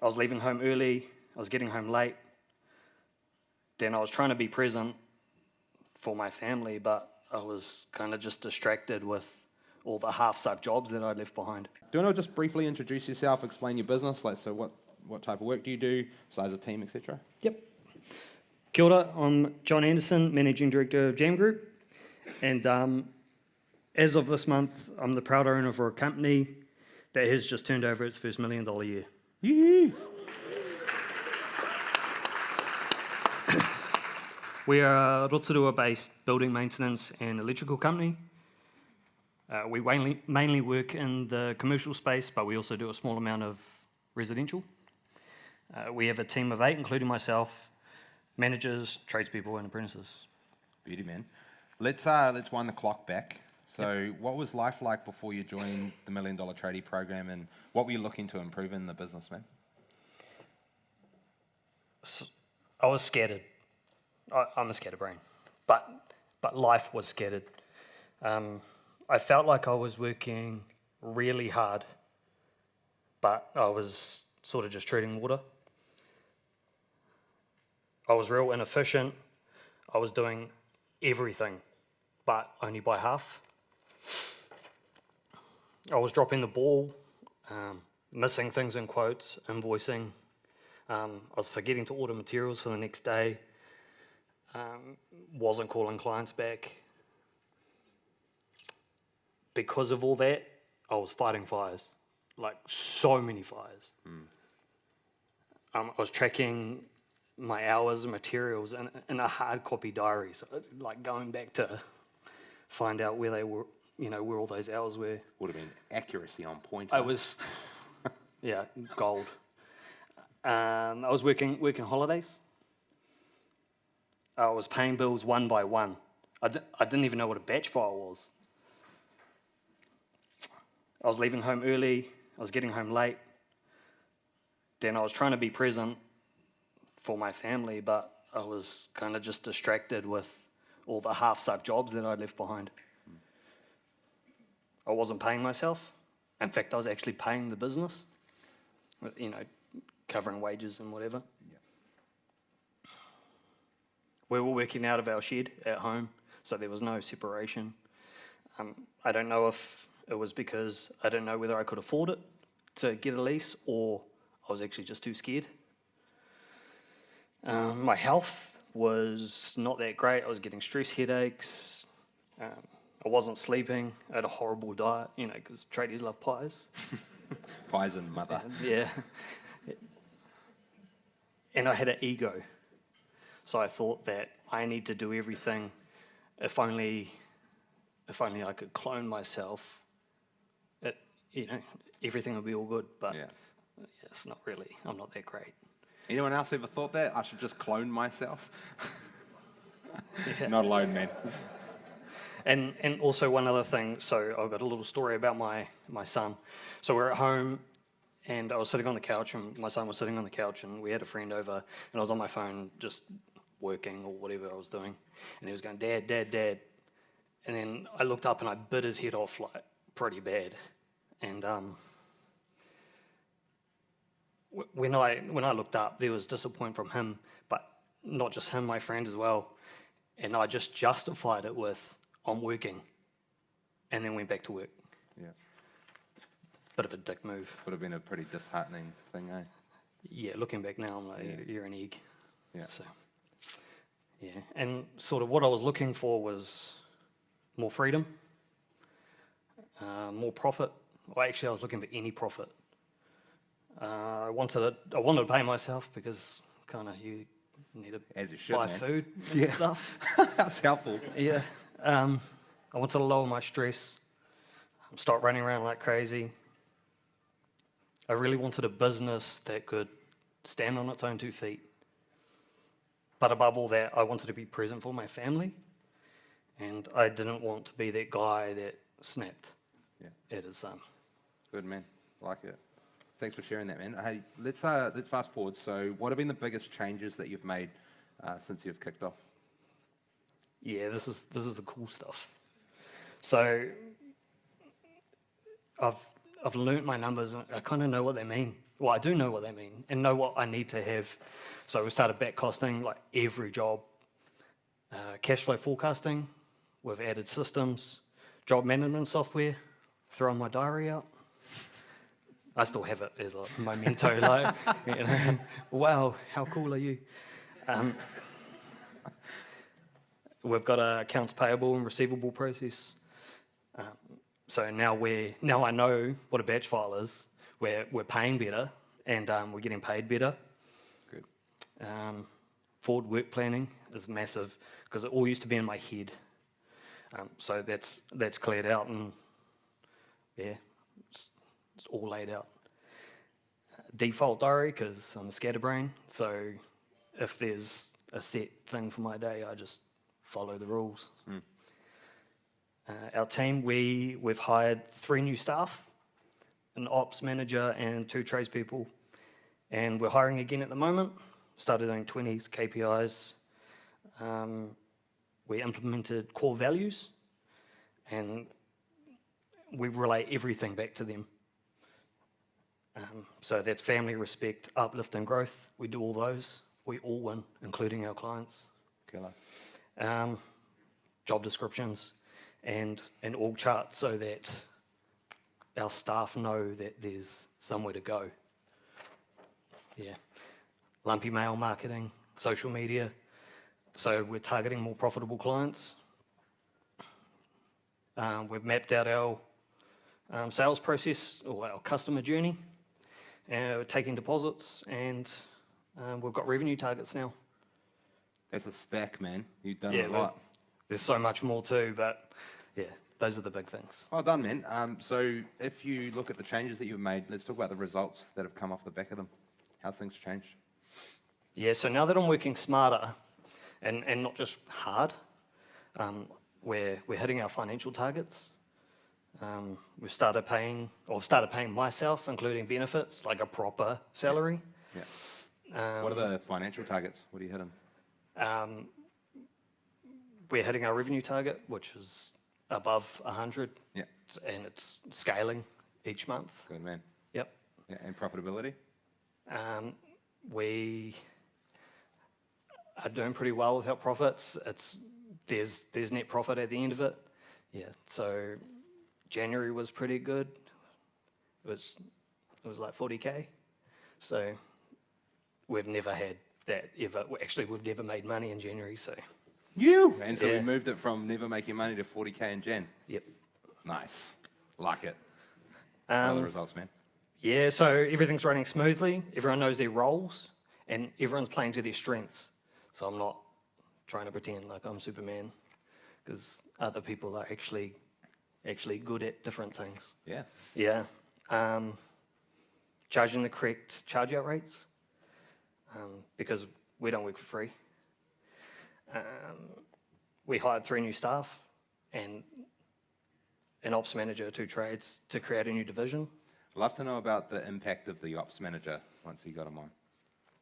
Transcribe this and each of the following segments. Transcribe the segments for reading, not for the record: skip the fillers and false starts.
was leaving home early, I was getting home late. Then I was trying to be present for my family, but I was kind of just distracted with all the half-sucked jobs that I left behind. Do you want to just briefly introduce yourself, explain your business, like so what type of work do you do, size of team, etc.? Yep. Kia ora, I'm John Anderson, Managing Director of Jam Group, and as of this month, I'm the proud owner for a company that has just turned over its first $1 million year. Yee-hoo. We are a Rotorua-based building maintenance and electrical company. We mainly work in the commercial space, but we also do a small amount of residential. We have a team of 8, including myself, managers, tradespeople, and apprentices. Beauty, man. Let's wind the clock back. So what was life like before you joined the $1 Million Tradie program, and what were you looking to improve in the business, man? So, I was scattered. I'm a scatterbrain, but life was scattered. I felt like I was working really hard, but I was sort of just treading water. I was real inefficient. I was doing everything, but only by half. I was dropping the ball, missing things in quotes, invoicing. I was forgetting to order materials for the next day. Wasn't calling clients back. Because of all that, I was fighting fires, like so many fires. I was tracking my hours and materials in a hard copy diary, so like going back to find out where they were, where all those hours were. Would have been accuracy on point. I was, gold. I was working holidays. I was paying bills one by one. I didn't even know what a batch file was. I was leaving home early. I was getting home late. Then I was trying to be present for my family, but I was kind of just distracted with all the half-sucked jobs that I left behind. I wasn't paying myself. In fact, I was actually paying the business, covering wages and whatever. Yeah. We were working out of our shed at home, so there was no separation. I don't know if it was because I didn't know whether I could afford it to get a lease, or I was actually just too scared. My health was not that great. I was getting stress headaches. I wasn't sleeping. I had a horrible diet, because tradies love pies. Pies and mother. Yeah. And I had an ego. So I thought that I need to do everything. If only I could clone myself, everything would be all good. But it's not really. I'm not that great. Anyone else ever thought that? I should just clone myself? Yeah. Not alone, man. And also one other thing, so I've got a little story about my son. So we're at home, and I was sitting on the couch, and my son was sitting on the couch, and we had a friend over, and I was on my phone just working or whatever I was doing, and he was going, "Dad, Dad, Dad." And then I looked up and I bit his head off like pretty bad. And when I looked up, there was disappointment from him, but not just him, my friend as well. And I just justified it with, I'm working, and then went back to work. Yeah. Bit of a dick move. Would have been a pretty disheartening thing, eh? Yeah, looking back now, I'm like, you're an egg. Yeah. So, yeah. And sort of what I was looking for was more freedom, more profit. Well, actually, I was looking for any profit. I wanted to pay myself because kind of you need to As you should, buy man. food and stuff. That's helpful. Yeah. I wanted to lower my stress, start running around like crazy. I really wanted a business that could stand on its own 2 feet. But above all that, I wanted to be present for my family, and I didn't want to be that guy that snapped at his son. Good, man. Like it. Thanks for sharing that, man. Hey, let's fast forward. So what have been the biggest changes that you've made since you've kicked off? Yeah, this is the cool stuff. So I've learnt my numbers, and I kind of know what they mean. Well, I do know what they mean and know what I need to have. So we started back costing like every job, cash flow forecasting. We've added systems, job management software, throwing my diary out. I still have it as a memento, like, wow, how cool are you? We've got a accounts payable and receivable process. So now I know what a batch file is. We're paying better and we're getting paid better. Good. Forward work planning is massive because it all used to be in my head. So that's cleared out and yeah, it's all laid out. Default diary because I'm a scatterbrain. So if there's a set thing for my day, I just follow the rules. Our team, we've hired 3 new staff, an ops manager and 2 tradespeople, and we're hiring again at the moment. Started doing 20s, KPIs. We implemented core values, and we relay everything back to them. So that's family, respect, uplift, and growth. We do all those. We all win, including our clients. Killer. Job descriptions, and an org chart so that our staff know that there's somewhere to go. Yeah. Lumpy mail marketing, social media. So we're targeting more profitable clients. We've mapped out our sales process, or our customer journey. We're taking deposits, and we've got revenue targets now. That's a stack, man. You've done Yeah, a lot. There's so much more too, but yeah, those are the big things. Well done, man. So if you look at the changes that you've made, let's talk about the results that have come off the back of them. How's things changed? Yeah, so now that I'm working smarter and not just hard, we're hitting our financial targets. I've started paying myself, including benefits, like a proper salary. Yeah. What are the financial targets? What are you hitting? We're hitting our revenue target, which is above 100. Yeah. And it's scaling each month. Good, man. Yep. Yeah, and profitability? We are doing pretty well with our profits. There's net profit at the end of it. Yeah. So January was pretty good. It was like 40K. So we've never had that ever. Actually, we've never made money in January. So. And so Yeah. we moved it from never making money to 40K in Jan. Yep. Nice. Like it. What are the results, man? Yeah, so everything's running smoothly. Everyone knows their roles, and everyone's playing to their strengths. So I'm not trying to pretend like I'm Superman, because other people are actually good at different things. Yeah. Yeah. Charging the correct charge-out rates, because we don't work for free. We hired 3 new staff and an ops manager, 2 trades, to create a new division. Love to know about the impact of the ops manager once you got him on.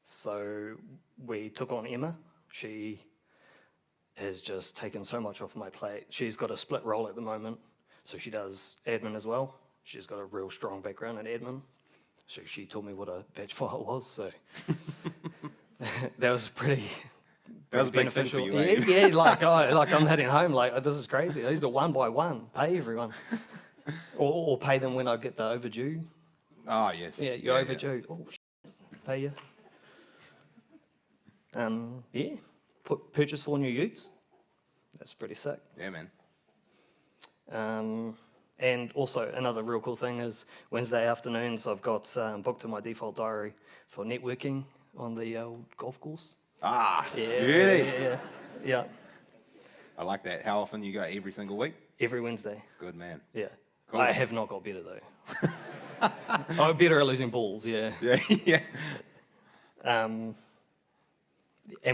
So we took on Emma. She has just taken so much off my plate. She's got a split role at the moment, so she does admin as well. She's got a real strong background in admin. So she taught me what a batch file was, so that was pretty... That was a big thing for you, eh? Yeah, like I'm heading home, like, this is crazy. I used to 1 by 1 pay everyone. or pay them when I get the overdue. Oh, yes. Yeah, you're overdue. Oh, pay you. Yeah, purchase 4 new utes. That's pretty sick. Yeah, man. And also another real cool thing is Wednesday afternoons I've got booked in my default diary for networking on the old golf course. Ah, Yeah, really? yeah. I like that. How often you go? Every single week? Every Wednesday. Good, man. Yeah. Cool. I have not got better though. I'm better at losing balls. Yeah. Yeah, yeah. And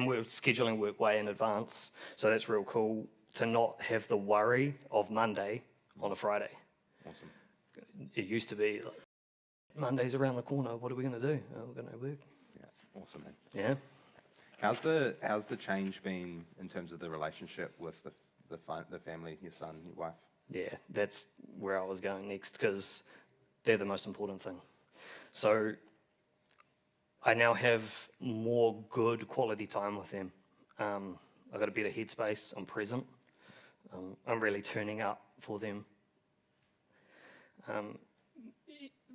we're scheduling work way in advance, so that's real cool to not have the worry of Monday on a Friday. Awesome. It used to be like, Monday's around the corner. What are we going to do? Oh, we're going to work. Yeah, awesome, man. Yeah. How's the change been in terms of the relationship with the family, your son, your wife? Yeah, that's where I was going next because they're the most important thing. So I now have more good quality time with them. I've got a better headspace. I'm present. I'm really turning up for them.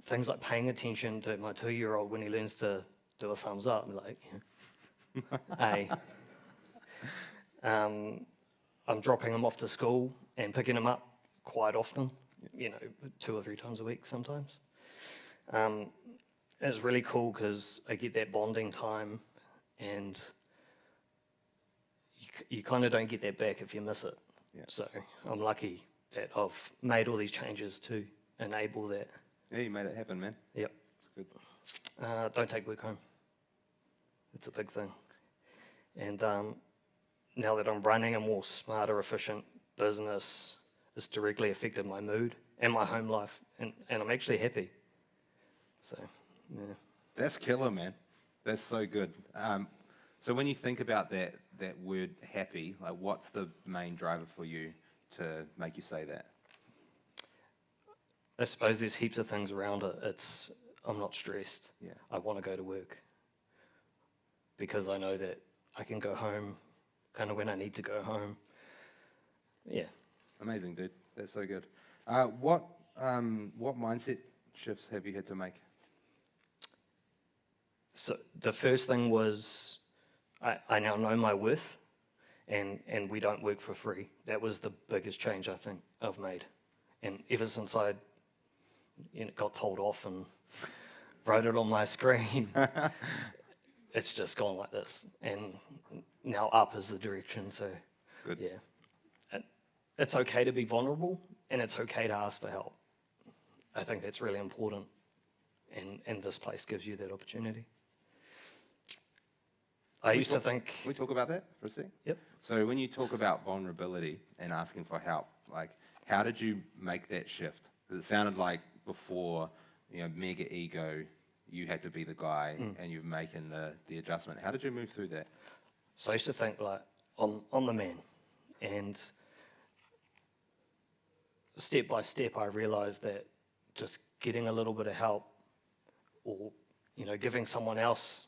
Things like paying attention to my 2-year-old when he learns to do a thumbs up, like, hey. I'm dropping him off to school and picking him up quite often, 2 or 3 times a week sometimes. It's really cool because I get that bonding time, and you kind of don't get that back if you miss it. Yeah. So I'm lucky that I've made all these changes to enable that. Yeah, you made it happen, man. Yep. It's good. Don't take work home. It's a big thing. And now that I'm running a more smarter, efficient business, it's directly affected my mood and my home life, and I'm actually happy. So, yeah. That's killer, man. That's so good. So when you think about that word happy, like what's the main driver for you to make you say that? I suppose there's heaps of things around it. I'm not stressed. Yeah. I want to go to work because I know that I can go home kind of when I need to go home. Yeah. Amazing, dude. That's so good. What mindset shifts have you had to make? So the first thing was I now know my worth, and we don't work for free. That was the biggest change I think I've made. And ever since I got told off and wrote it on my screen, it's just gone like this. And now up is the direction. So, Good. yeah. It's okay to be vulnerable, and it's okay to ask for help. I think that's really important, and this place gives you that opportunity. I used to think... Can we talk about that for a sec? Yep. So when you talk about vulnerability and asking for help, like how did you make that shift? 'Cause it sounded like before, mega ego, you had to be the guy and you're making the adjustment. How did you move through that? So I used to think like, I'm the man. And step by step, I realized that just getting a little bit of help, or, giving someone else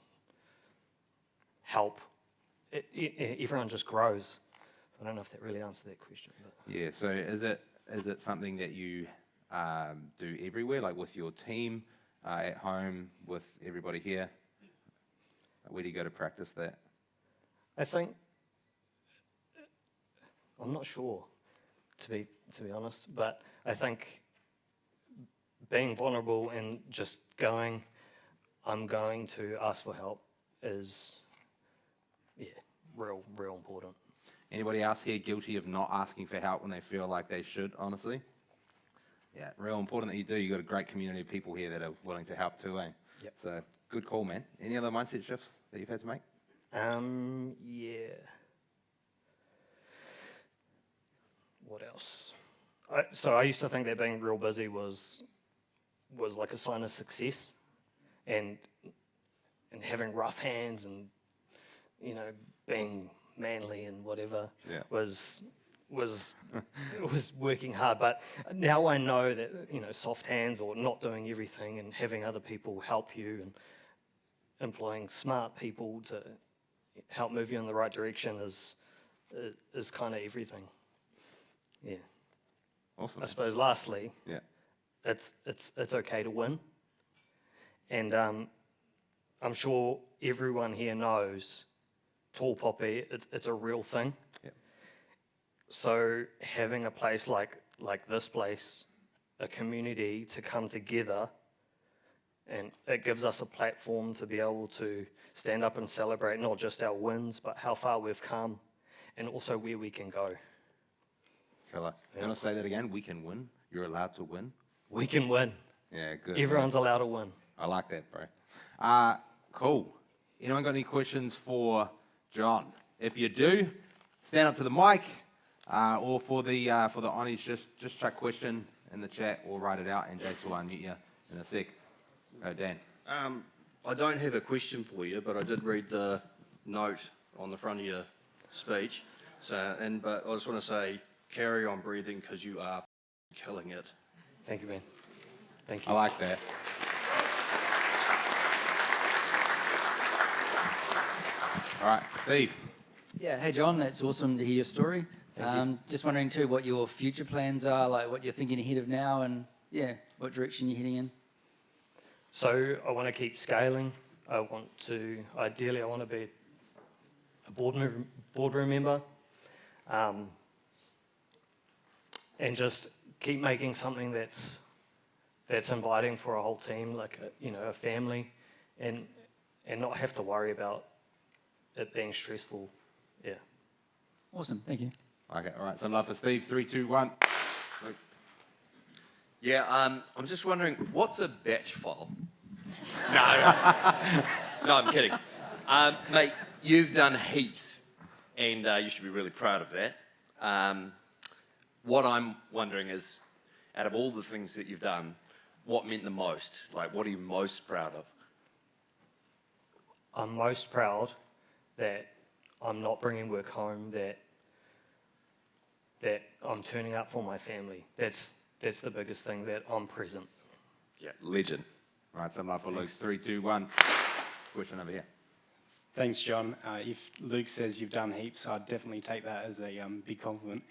help, everyone just grows. I don't know if that really answered that question. But. Yeah, so is it something that you do everywhere, like with your team, at home, with everybody here? Where do you go to practice that? I think, I'm not sure, to be honest, but I think being vulnerable and just I'm going to ask for help is, real important. Anybody else here guilty of not asking for help when they feel like they should, honestly? Yeah, real important that you do. You've got a great community of people here that are willing to help too, eh? Yep. So, good call, man. Any other mindset shifts that you've had to make? Yeah. What else? So I used to think that being real busy was like a sign of success, and having rough hands and being manly and whatever was working hard. But now I know that soft hands or not doing everything and having other people help you and employing smart people to help move you in the right direction is kind of everything. Yeah. Awesome. I suppose lastly, Yeah. it's okay to win. And I'm sure everyone here knows Tall Poppy, it's a real thing. Yeah. So having a place like this place, a community to come together, and it gives us a platform to be able to stand up and celebrate not just our wins, but how far we've come, and also where we can go. Killer. You want to say that again? We can win. You're allowed to win. We can win. Yeah, good. Everyone's allowed to win. I like that, bro. Cool. Anyone got any questions for John? If you do, stand up to the mic, or for the honours, just chuck question in the chat or write it out, and Jason will unmute you in a sec. Go, Dan. I don't have a question for you, but I did read the note on the front of your speech. But I just want to say, carry on breathing because you are killing it. Thank you, man. Thank I you. like that. All right, Steve. Yeah, hey John, that's awesome to hear your story. Just wondering too what your future plans are, like what you're thinking ahead of now, and yeah, what direction you're heading in. So I want to keep scaling. Ideally, I want to be a boardroom member, and just keep making something that's inviting for a whole team, like a family, and not have to worry about it being stressful. Yeah. Awesome, thank you. Okay, all right, some love for Steve. 3, 2, 1. Luke. Yeah, I'm just wondering, what's a batch file? No, no, I'm kidding. Mate, you've done heaps, and you should be really proud of that. What I'm wondering is, out of all the things that you've done, what meant the most? Like, what are you most proud of? I'm most proud that I'm not bringing work home, that I'm turning up for my family. That's the biggest thing, that I'm present. Yeah, legend. All right, some love for Luke. 3, 2, 1. Question over here. Thanks, John. If Luke says you've done heaps, I'd definitely take that as a big compliment.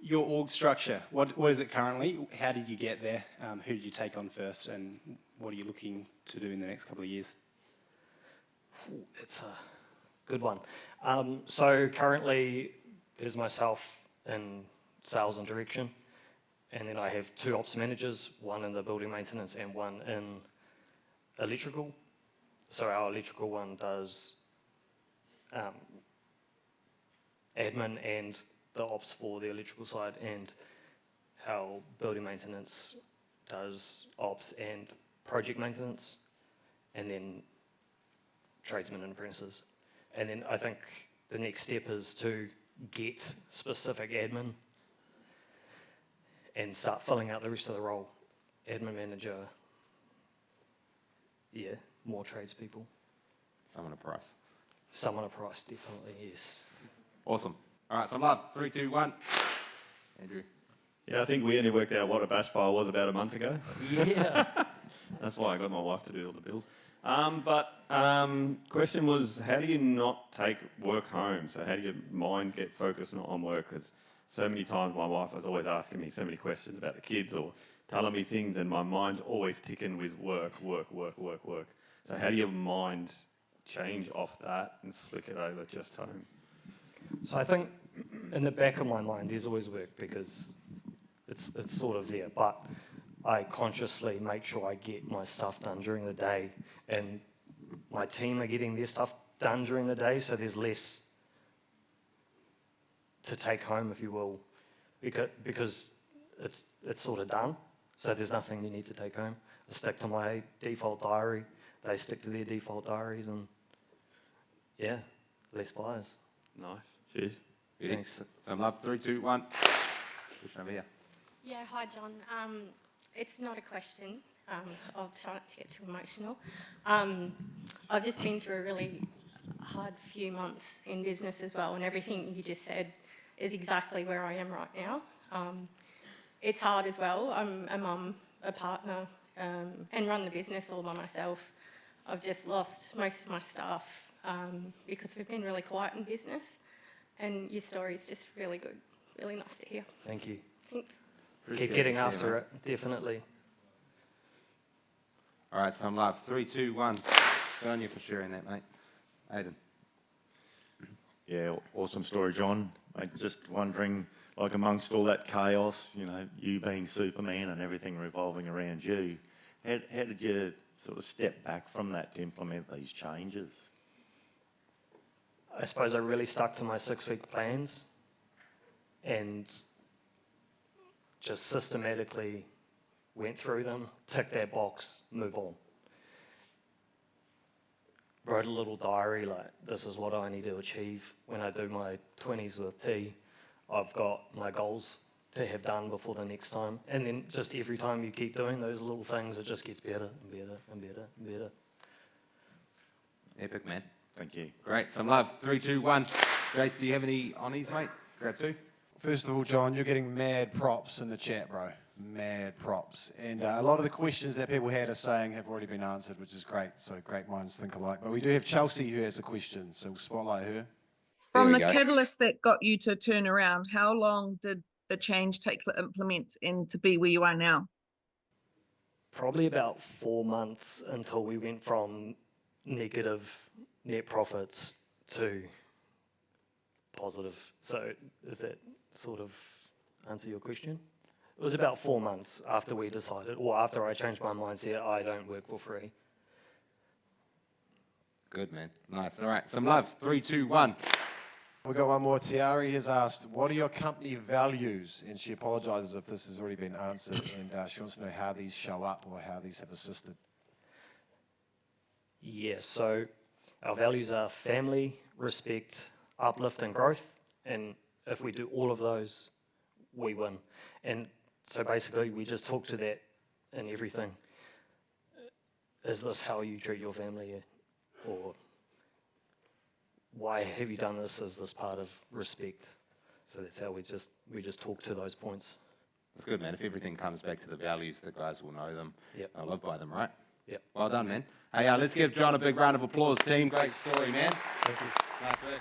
Your org structure, what is it currently? How did you get there? Who did you take on first? And what are you looking to do in the next couple of years? It's a good one. So currently, there's myself in sales and direction, and then I have 2 ops managers, one in the building maintenance and one in electrical. So our electrical one does admin and the ops for the electrical side, and our building maintenance does ops and project maintenance, and then tradesmen and apprentices. And then I think the next step is to get specific admin and start filling out the rest of the role. Admin manager, yeah, more tradespeople. Someone a price. Someone a price, definitely, yes. Awesome. All right, some love. 3, 2, 1. Andrew. Yeah, I think we only worked out what a batch file was about a month ago. Yeah. That's why I got my wife to do all the bills. Question was, how do you not take work home? So how do your mind get focused not on work? Because so many times my wife was always asking me so many questions about the kids or telling me things, and my mind's always ticking with work. So how do your mind change off that and flick it over just home? So I think in the back of my mind, there's always work because it's sort of there, but I consciously make sure I get my stuff done during the day, and my team are getting their stuff done during the day, so there's less to take home, if you will, because it's sort of done, so there's nothing you need to take home. I stick to my default diary, they stick to their default diaries, and yeah, less flyers. Nice. Cheers. Ready? Thanks. Some love. 3, 2, 1. Question over here. Yeah, hi John. It's not a question. I'll try not to get too emotional. I've just been through a really hard few months in business as well, and everything you just said is exactly where I am right now. It's hard as well. I'm a mum, a partner, and run the business all by myself. I've just lost most of my staff because we've been really quiet in business, and your story is just really good. Really nice to hear. Thank you. Thanks. Keep getting after it, definitely. All right, some love. 3, 2, 1. Good on you for sharing that, mate. Aidan. Yeah, awesome story, John. I'm just wondering, like amongst all that chaos, you being Superman and everything revolving around you, how did you sort of step back from that to implement these changes? I suppose I really stuck to my 6-week plans and just systematically went through them, ticked that box, move on. Wrote a little diary like, this is what I need to achieve. When I do my 20s with tea, I've got my goals to have done before the next time. And then just every time you keep doing those little things, it just gets better and better and better and better. Epic, man. Thank you. Great. Some love. 3, 2, 1. Jace, do you have any honeys, mate? Grab 2. First of all, John, you're getting mad props in the chat, bro. mad props. And a lot of the questions that people had are saying have already been answered, which is great. So great minds think alike. But we do have Chelsea who has a question, so we'll spotlight her. From we the go. catalyst that got you to turn around, how long did the change take to implement and to be where you are now? Probably about 4 months until we went from negative net profits to positive. So does that sort of answer your question? It was about 4 months after we decided, or after I changed my mindset, I don't work for free. Good, man. Nice. All right. Some love. 3, 2, 1. We've got one more. Tiari has asked, what are your company values? And she apologises if this has already been answered, and she wants to know how these show up or how these have assisted. Yes, so our values are family, respect, uplift and growth, and if we do all of those, we win. And so basically we just talk to that in everything. Is this how you treat your family, or why have you done this? Is this part of respect? So that's how we just talk to those points. That's good, man. If everything comes back to the values, the guys will know them. Yep. They'll live by them, right? Yep. Well done, man. Hey, let's give John a big round of applause, team. Great story, man. Thank you. Nice work.